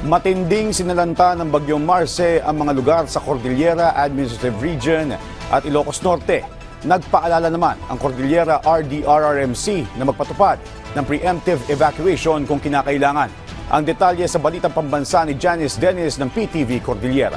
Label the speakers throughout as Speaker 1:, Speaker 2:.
Speaker 1: Matinding sinalanta ng Bagyong Marce ang mga lugar sa Cordillera Administrative Region at Ilocos Norte. Nagpaalala naman ang Cordillera RDRRMC na magpatupad ng preemptive evacuation kung kinakailangan. Ang detalye sa balitang pambansa ni Janice Dennis ng PTV Cordillera.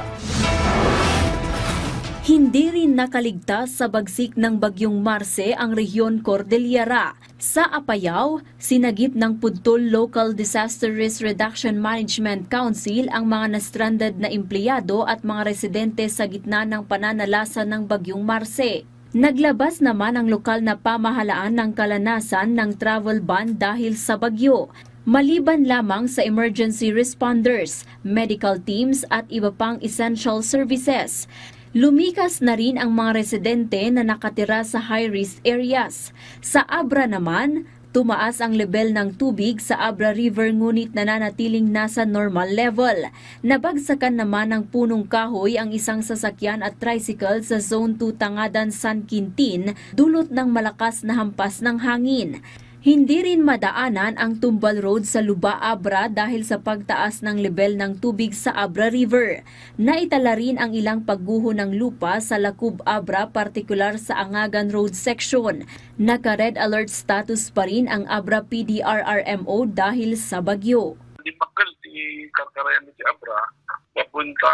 Speaker 2: Hindi rin nakaligtas sa bagsik ng Bagyong Marce ang rehiyon Cordillera. Sa Apayao, sinagip ng Pudtol Local Disaster Risk Reduction Management Council ang mga na-stranded na empleyado at mga residente sa gitna ng pananalasa ng Bagyong Marce. Naglabas naman ang lokal na pamahalaan ng kalanasan ng travel ban dahil sa bagyo. Maliban lamang sa emergency responders, medical teams at iba pang essential services. Lumikas na rin ang mga residente na nakatira sa high-risk areas. Sa Abra naman, tumaas ang level ng tubig sa Abra River ngunit nananatiling nasa normal level. Nabagsakan naman ng punong kahoy ang isang sasakyan at tricycle sa Zone 2 Tangadan, San Quintin dulot ng malakas na hampas ng hangin. Hindi rin madaanan ang Tumbal Road sa Luba, Abra dahil sa pagtaas ng level ng tubig sa Abra River. Naitala rin ang ilang pagguho ng lupa sa Lacub, Abra, partikular sa Angagan Road section. Naka-red alert status pa rin ang Abra PDRRMO dahil sa bagyo.
Speaker 3: Di bakal di karkarayan di Abra, papunta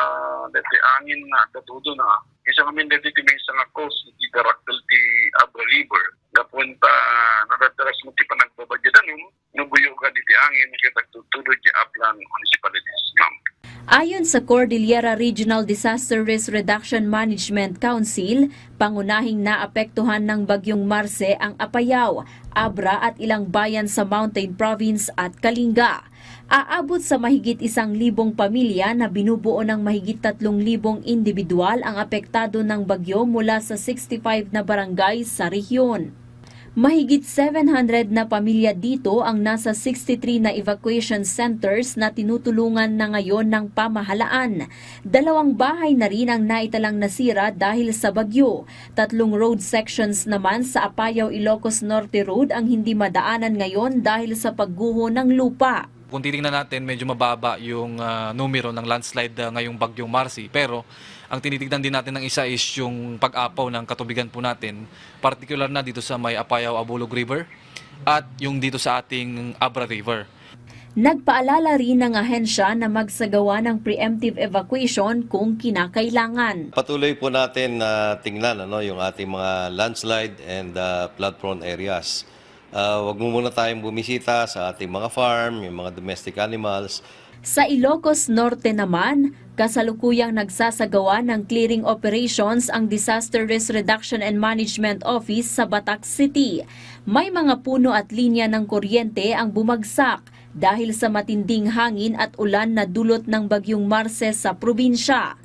Speaker 3: dati angin na datudo na. Isa kami dati may isang coast di daraktal di Abra River. Napunta nadataras mo ti panagbabadyadan nubuyo ka di angin kita tutudod di Aplan municipalities, ma'am.
Speaker 2: Ayon sa Cordillera Regional Disaster Risk Reduction Management Council, pangunahing naapektuhan ng Bagyong Marce ang Apayao, Abra at ilang bayan sa Mountain Province at Kalinga. Aabot sa mahigit 1,000 pamilya na binubuo ng mahigit 3,000 individual ang apektado ng bagyo mula sa 65 na barangay sa rehiyon. Mahigit 700 na pamilya dito ang nasa 63 na evacuation centers na tinutulungan na ngayon ng pamahalaan. 2 bahay na rin ang naitalang nasira dahil sa bagyo. 3 road sections naman sa Apayao Ilocos Norte Road ang hindi madaanan ngayon dahil sa pagguho ng lupa.
Speaker 4: Kung titingnan natin, medyo mababa yung numero ng landslide ngayong Bagyong Marce. Pero ang tinitignan din natin ng isa is yung pag-apaw ng katubigan po natin, particular na dito sa may Apayao-Abulog River at yung dito sa ating Abra River.
Speaker 2: Nagpaalala rin ng ahensya na magsagawa ng preemptive evacuation kung kinakailangan.
Speaker 5: Patuloy po natin na tingnan yung ating mga landslide and flood-prone areas. Huwag mo muna tayong bumisita sa ating mga farm, yung mga domestic animals.
Speaker 2: Sa Ilocos Norte naman, kasalukuyang nagsasagawa ng clearing operations ang Disaster Risk Reduction and Management Office sa Batac City. May mga puno at linya ng kuryente ang bumagsak dahil sa matinding hangin at ulan na dulot ng Bagyong Marce sa probinsya.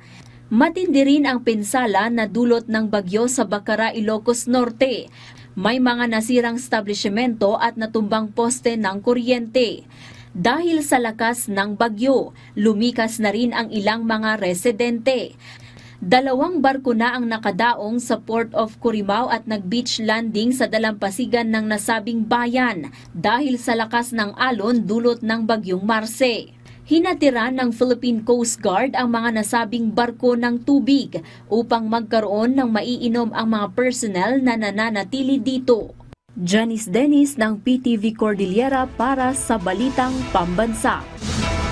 Speaker 2: Matindi rin ang pinsala na dulot ng bagyo sa Bacara, Ilocos Norte. May mga nasirang establishmento at natumbang poste ng kuryente. Dahil sa lakas ng bagyo, lumikas na rin ang ilang mga residente. 2 barko na ang nakadaong sa Port of Corimao at nag-beach landing sa dalampasigan ng nasabing bayan dahil sa lakas ng alon dulot ng Bagyong Marce. Hinatiran ng Philippine Coast Guard ang mga nasabing barko ng tubig upang magkaroon ng maiinom ang mga personnel na nananatili dito. Janice Dennis ng PTV Cordillera para sa Balitang Pambansa.